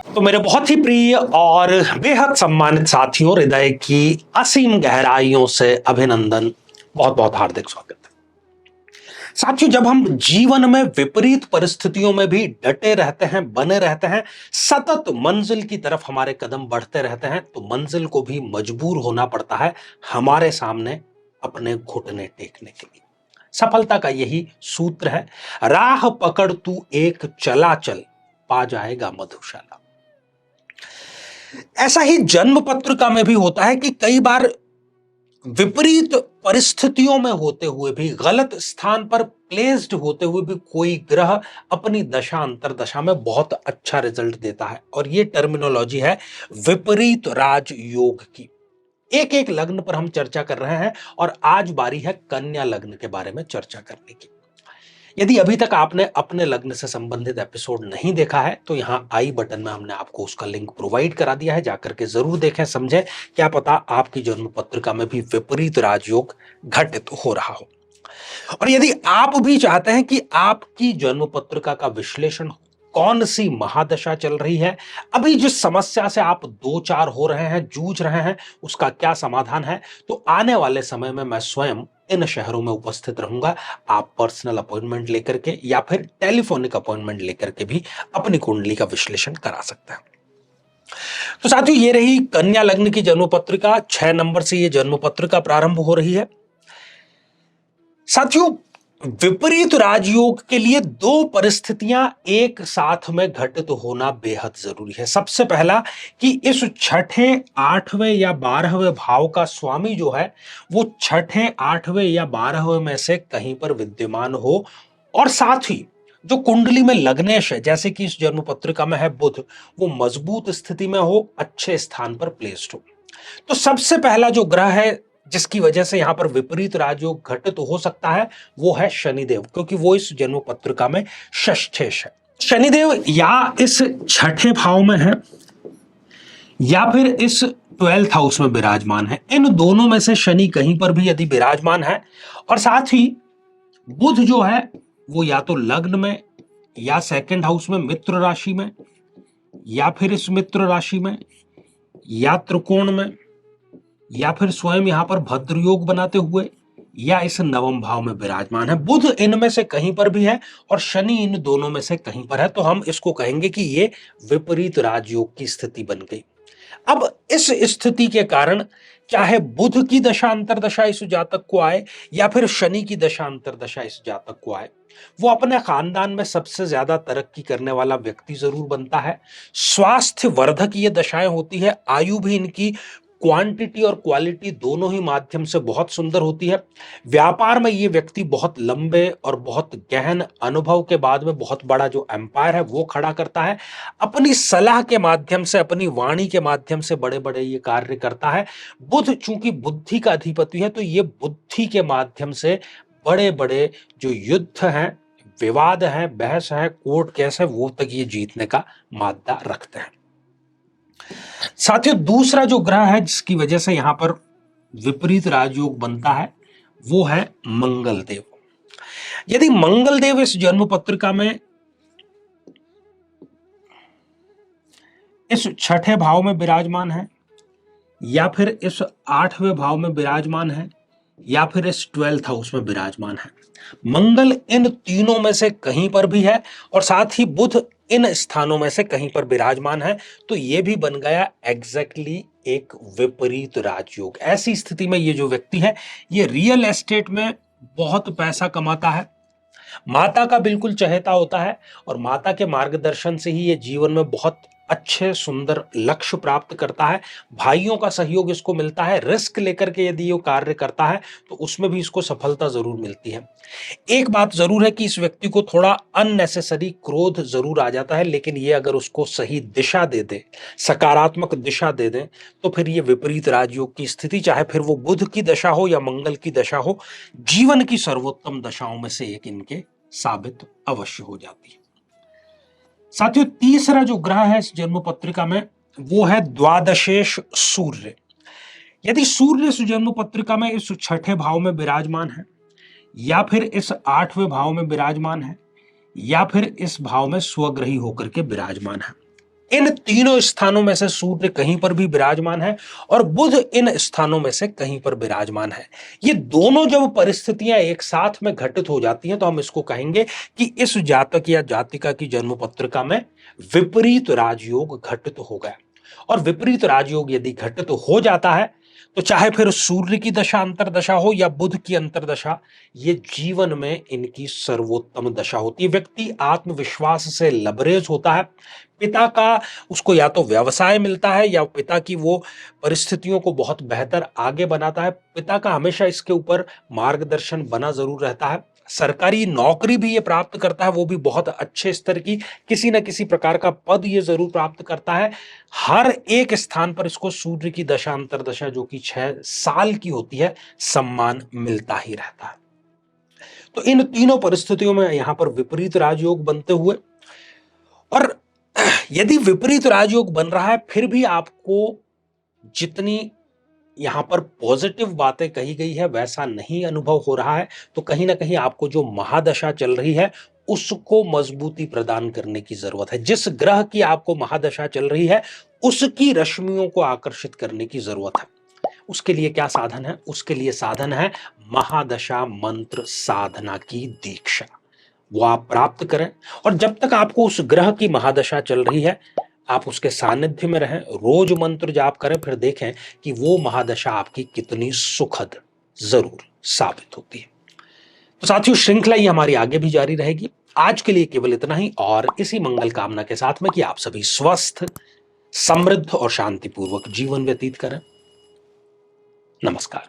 तो मेरे बहुत ही प्रिय और बेहद सम्मानित साथियों, हृदय की असीम गहराइयों से अभिनंदन, बहुत बहुत हार्दिक स्वागत है। साथियों, जब हम जीवन में विपरीत परिस्थितियों में भी डटे रहते हैं, बने रहते हैं, सतत मंजिल की तरफ हमारे कदम बढ़ते रहते हैं, तो मंजिल को भी मजबूर होना पड़ता है हमारे सामने अपने घुटने टेकने के लिए। सफलता का यही सूत्र है, राह पकड़ तू एक चला चल, पा जाएगा मधुशाला। ऐसा ही जन्म पत्रिका में भी होता है कि कई बार विपरीत परिस्थितियों में होते हुए भी, गलत स्थान पर प्लेस्ड होते हुए भी कोई ग्रह अपनी दशा अंतरदशा में बहुत अच्छा रिजल्ट देता है, और ये टर्मिनोलॉजी है विपरीत राजयोग की। एक एक लग्न पर हम चर्चा कर रहे हैं और आज बारी है कन्या लग्न के बारे में चर्चा करने की। यदि अभी तक आपने अपने लग्न से संबंधित एपिसोड नहीं देखा है तो यहां आई बटन में हमने आपको उसका लिंक प्रोवाइड करा दिया है, जाकर के जरूर देखें, समझें। क्या पता आपकी जन्म पत्रिका में भी विपरीत राजयोग घटित हो रहा हो। और यदि आप भी चाहते हैं कि आपकी जन्म पत्रिका का विश्लेषण, कौन सी महादशा चल रही है, अभी जिस समस्या से आप दो चार हो रहे हैं, जूझ रहे हैं, उसका क्या समाधान है, तो आने वाले समय में मैं स्वयं इन शहरों में उपस्थित रहूंगा। आप पर्सनल अपॉइंटमेंट लेकर के या फिर टेलीफोनिक अपॉइंटमेंट लेकर के भी अपनी कुंडली का विश्लेषण करा सकते हैं। तो साथियों, ये रही कन्या लग्न की जन्म पत्रिका। 6 नंबर से ये जन्म पत्रिका प्रारंभ हो रही है। साथियों, विपरीत राजयोग के लिए दो परिस्थितियां एक साथ में घटित होना बेहद जरूरी है। सबसे पहला कि इस छठे, आठवें या 12वें भाव का स्वामी जो है वो छठे, आठवें या 12वें में से कहीं पर विद्यमान हो, और साथ ही जो कुंडली में लग्नेश है, जैसे कि इस जन्म पत्रिका में है बुध, वो मजबूत स्थिति में हो, अच्छे स्थान पर प्लेस्ड हो। तो सबसे पहला जो ग्रह है जिसकी वजह से यहां पर विपरीत राजयोग घटित हो सकता है वो है शनिदेव, क्योंकि वो इस जन्म पत्रिका में षष्ठेश है। शनिदेव या इस छठे भाव में है या फिर इस 12th हाउस में विराजमान है। इन दोनों में से शनि कहीं पर भी यदि विराजमान है, और साथ ही बुध जो है वो या तो लग्न में या सेकंड हाउस में मित्र राशि में, या फिर इस मित्र राशि में, या त्रिकोण में, या फिर स्वयं यहां पर भद्र योग बनाते हुए, या इस नवम भाव में विराजमान है। बुध इनमें से कहीं पर भी है और शनि इन दोनों में से कहीं पर है, तो हम इसको कहेंगे कि ये विपरीत राजयोग की स्थिति बन गई। अब इस स्थिति के कारण चाहे बुध की दशा अंतरदशा इस जातक को आए या फिर शनि की दशा अंतरदशा इस जातक को आए, वो अपने खानदान में सबसे ज्यादा तरक्की करने वाला व्यक्ति जरूर बनता है। स्वास्थ्य वर्धक ये दशाएं होती है। आयु भी इनकी क्वांटिटी और क्वालिटी दोनों ही माध्यम से बहुत सुंदर होती है। व्यापार में ये व्यक्ति बहुत लंबे और बहुत गहन अनुभव के बाद में बहुत बड़ा जो एम्पायर है वो खड़ा करता है। अपनी सलाह के माध्यम से, अपनी वाणी के माध्यम से बड़े बड़े ये कार्य करता है। बुध चूंकि बुद्धि का अधिपति है, तो ये बुद्धि के माध्यम से बड़े बड़े जो युद्ध हैं, विवाद है, बहस है, कोर्ट केस है, वो तक ये जीतने का मादा रखते हैं। साथियों, दूसरा जो ग्रह है जिसकी वजह से यहां पर विपरीत राजयोग बनता है वो है मंगल देव। यदि मंगल देव इस जन्म पत्रिका में इस छठे भाव में विराजमान है, या फिर इस 8वें भाव में विराजमान है, या फिर इस 12th हाउस में विराजमान है, मंगल इन तीनों में से कहीं पर भी है, और साथ ही बुध इन स्थानों में से कहीं पर विराजमान है, तो यह भी बन गया एग्जैक्टली एक विपरीत राजयोग। ऐसी स्थिति में ये जो व्यक्ति है ये रियल एस्टेट में बहुत पैसा कमाता है, माता का बिल्कुल चहेता होता है, और माता के मार्गदर्शन से ही ये जीवन में बहुत अच्छे सुंदर लक्ष्य प्राप्त करता है। भाइयों का सहयोग इसको मिलता है। रिस्क लेकर के यदि ये कार्य करता है तो उसमें भी इसको सफलता जरूर मिलती है। एक बात जरूर है कि इस व्यक्ति को थोड़ा अननेसेसरी क्रोध जरूर आ जाता है, लेकिन ये अगर उसको सही दिशा दे दे, सकारात्मक दिशा दे दे, तो फिर ये विपरीत राजयोग की स्थिति, चाहे फिर वो बुध की दशा हो या मंगल की दशा हो, जीवन की सर्वोत्तम दशाओं में से एक इनके साबित अवश्य हो जाती है। साथियों, तीसरा जो ग्रह है इस जन्म पत्रिका में वो है द्वादशेश सूर्य। यदि सूर्य इस जन्म पत्रिका में इस छठे भाव में विराजमान है, या फिर इस 8वें भाव में विराजमान है, या फिर इस भाव में स्वग्रही होकर के विराजमान है, इन तीनों स्थानों में से सूर्य कहीं पर भी विराजमान है और बुध इन स्थानों में से कहीं पर विराजमान है। ये दोनों जब परिस्थितियां एक साथ में घटित हो जाती हैं तो हम इसको कहेंगे कि इस जातक या जातिका की जन्म पत्रिका में विपरीत राजयोग घटित हो गया। और विपरीत राजयोग यदि घटित हो जाता है तो चाहे फिर सूर्य की दशा अंतरदशा हो या बुध की अंतरदशा, ये जीवन में इनकी सर्वोत्तम दशा होती है। व्यक्ति आत्मविश्वास से लबरेज होता है। पिता का उसको या तो व्यवसाय मिलता है या पिता की वो परिस्थितियों को बहुत बेहतर आगे बनाता है। पिता का हमेशा इसके ऊपर मार्गदर्शन बना जरूर रहता है। सरकारी नौकरी भी ये प्राप्त करता है, वो भी बहुत अच्छे स्तर की, किसी न किसी प्रकार का पद ये जरूर प्राप्त करता है। हर एक स्थान पर इसको सूर्य की दशा अंतरदशा जो कि 6 साल की होती है, सम्मान मिलता ही रहता है। तो इन तीनों परिस्थितियों में यहां पर विपरीत राजयोग बनते हुए, और यदि विपरीत राजयोग बन रहा है फिर भी आपको जितनी यहां पर पॉजिटिव बातें कही गई है वैसा नहीं अनुभव हो रहा है, तो कहीं ना कहीं आपको जो महादशा चल रही है उसको मजबूती प्रदान करने की जरूरत है। जिस ग्रह की आपको महादशा चल रही है उसकी रश्मियों को आकर्षित करने की जरूरत है। उसके लिए क्या साधन है? उसके लिए साधन है महादशा मंत्र साधना की दीक्षा। वो आप प्राप्त करें और जब तक आपको उस ग्रह की महादशा चल रही है आप उसके सानिध्य में रहें, रोज मंत्र जाप करें, फिर देखें कि वो महादशा आपकी कितनी सुखद जरूर साबित होती है। तो साथियों, श्रृंखला ये हमारी आगे भी जारी रहेगी। आज के लिए केवल इतना ही, और इसी मंगल कामना के साथ में कि आप सभी स्वस्थ, समृद्ध और शांतिपूर्वक जीवन व्यतीत करें। नमस्कार।